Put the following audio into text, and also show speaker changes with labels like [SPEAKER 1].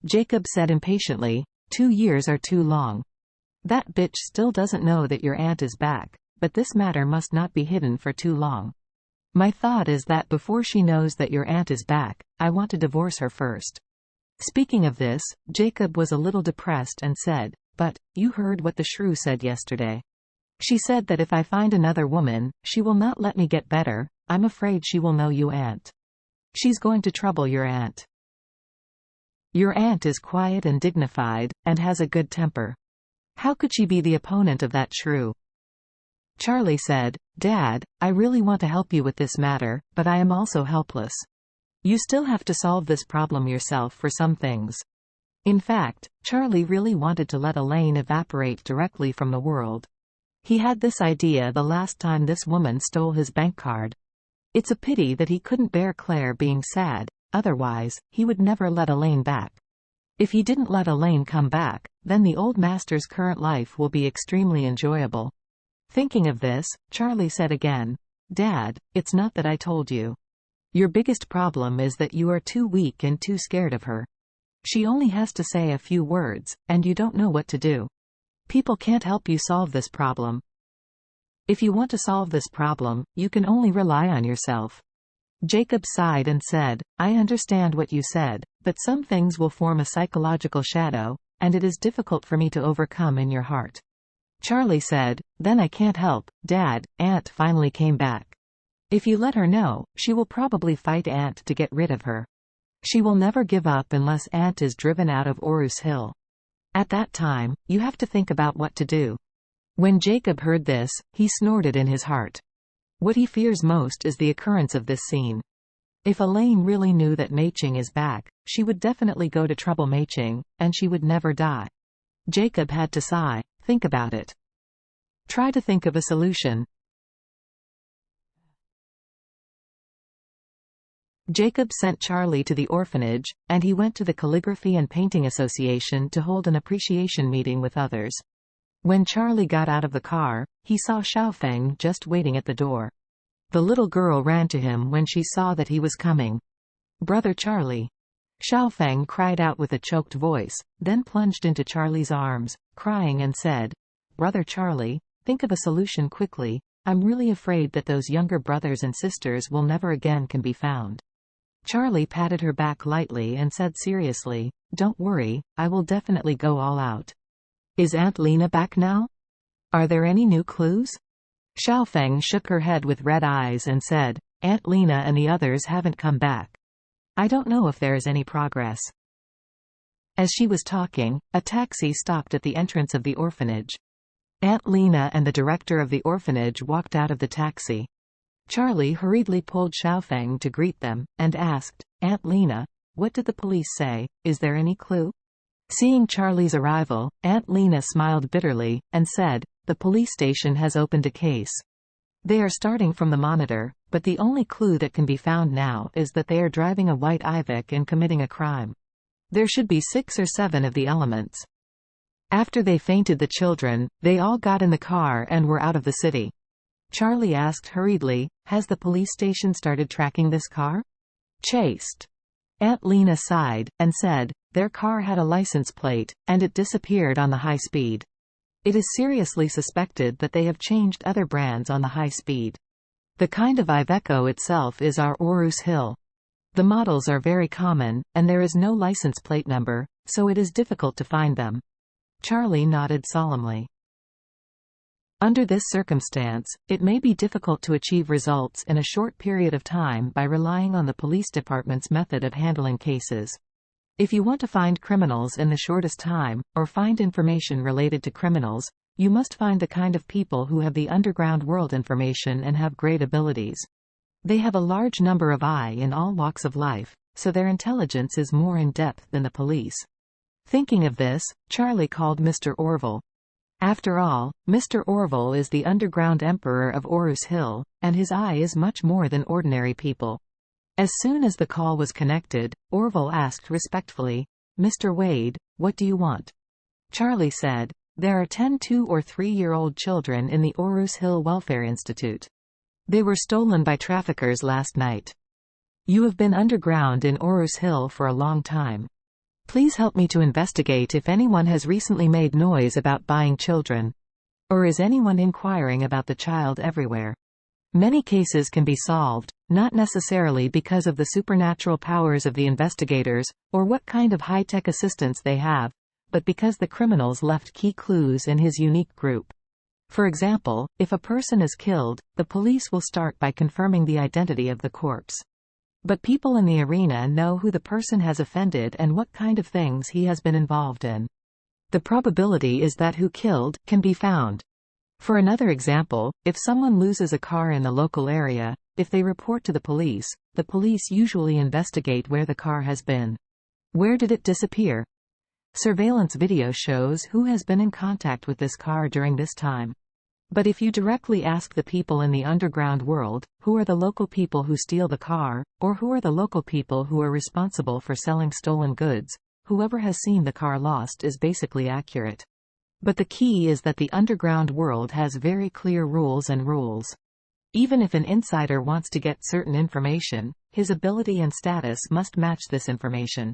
[SPEAKER 1] Jacob said impatiently. 2 years are too long. That bitch still doesn't know that your aunt is back, but this matter must not be hidden for too long. My thought is that before she knows that your aunt is back, I want to divorce her first. Speaking of this, Jacob was a little depressed and said, but, you heard what the shrew said yesterday. She said that if I find another woman, she will not let me get better. I'm afraid she will know you, aunt. She's going to trouble your aunt. Your aunt is quiet and dignified, and has a good temper. How could she be the opponent of that shrew? Charlie said, Dad, I really want to help you with this matter, but I am also helpless. You still have to solve this problem yourself for some things. In fact, Charlie really wanted to let Elaine evaporate directly from the world. He had this idea the last time this woman stole his bank card. It's a pity that he couldn't bear Claire being sad, otherwise, he would never let Elaine back. If he didn't let Elaine come back, then the old master's current life will be extremely enjoyable. Thinking of this, Charlie said again, Dad, it's not that I told you. Your biggest problem is that you are too weak and too scared of her. She only has to say a few words, and you don't know what to do. People can't help you solve this problem. If you want to solve this problem, you can only rely on yourself. Jacob sighed and said, I understand what you said, but some things will form a psychological shadow, and it is difficult for me to overcome in your heart. Charlie said, then I can't help, Dad, Aunt finally came back. If you let her know, she will probably fight Aunt to get rid of her. She will never give up unless Aunt is driven out of Orus Hill. At that time, you have to think about what to do. When Jacob heard this, he snorted in his heart. What he fears most is the occurrence of this scene. If Elaine really knew that Mei-Ching is back, she would definitely go to trouble Mei-Ching, and she would never die. Jacob had to sigh. Think about it. Try to think of a solution. Jacob sent Charlie to the orphanage, and he went to the Calligraphy and Painting Association to hold an appreciation meeting with others. When Charlie got out of the car, he saw Xiaofeng just waiting at the door. The little girl ran to him when she saw that he was coming. Brother Charlie. Xiaofeng cried out with a choked voice, then plunged into Charlie's arms, crying and said, Brother Charlie, think of a solution quickly. I'm really afraid that those younger brothers and sisters will never again can be found. Charlie patted her back lightly and said seriously, Don't worry, I will definitely go all out. Is Aunt Lena back now? Are there any new clues? Xiaofeng shook her head with red eyes and said, Aunt Lena and the others haven't come back. I don't know if there is any progress. As she was talking, a taxi stopped at the entrance of the orphanage. Aunt Lena and the director of the orphanage walked out of the taxi. Charlie hurriedly pulled Xiaofeng to greet them, and asked, Aunt Lena, what did the police say? Is there any clue? Seeing Charlie's arrival, Aunt Lena smiled bitterly, and said, The police station has opened a case. They are starting from the monitor, but the only clue that can be found now is that they are driving a white Ivic and committing a crime. There should be 6 or 7 of the elements. After they fainted the children, they all got in the car and were out of the city. Charlie asked hurriedly, Has the police station started tracking this car? Chased. Aunt Lena sighed, and said, Their car had a license plate, and it disappeared on the high speed. It is seriously suspected that they have changed other brands on the high speed. The kind of Iveco itself is our Orus Hill. The models are very common, and there is no license plate number, so it is difficult to find them. Charlie nodded solemnly. Under this circumstance, it may be difficult to achieve results in a short period of time by relying on the police department's method of handling cases. If you want to find criminals in the shortest time, or find information related to criminals, you must find the kind of people who have the underground world information and have great abilities. They have a large number of eye in all walks of life, so their intelligence is more in-depth than the police. Thinking of this, Charlie called Mr. Orville. After all, Mr. Orville is the underground emperor of Orus Hill, and his eye is much more than ordinary people. As soon as the call was connected, Orville asked respectfully, Mr. Wade, what do you want? Charlie said, There are 10 2- or 3-year-old children in the Orus Hill Welfare Institute. They were stolen by traffickers last night. You have been underground in Orus Hill for a long time. Please help me to investigate if anyone has recently made noise about buying children. Or is anyone inquiring about the child everywhere? Many cases can be solved, not necessarily because of the supernatural powers of the investigators, or what kind of high-tech assistance they have, but because the criminals left key clues in his unique group. For example, if a person is killed, the police will start by confirming the identity of the corpse. But people in the arena know who the person has offended and what kind of things he has been involved in. The probability is that who killed can be found. For another example, if someone loses a car in the local area, if they report to the police usually investigate where the car has been. Where did it disappear? Surveillance video shows who has been in contact with this car during this time. But if you directly ask the people in the underground world, who are the local people who steal the car, or who are the local people who are responsible for selling stolen goods, whoever has seen the car lost is basically accurate. But the key is that the underground world has very clear rules and rules. Even if an insider wants to get certain information, his ability and status must match this information.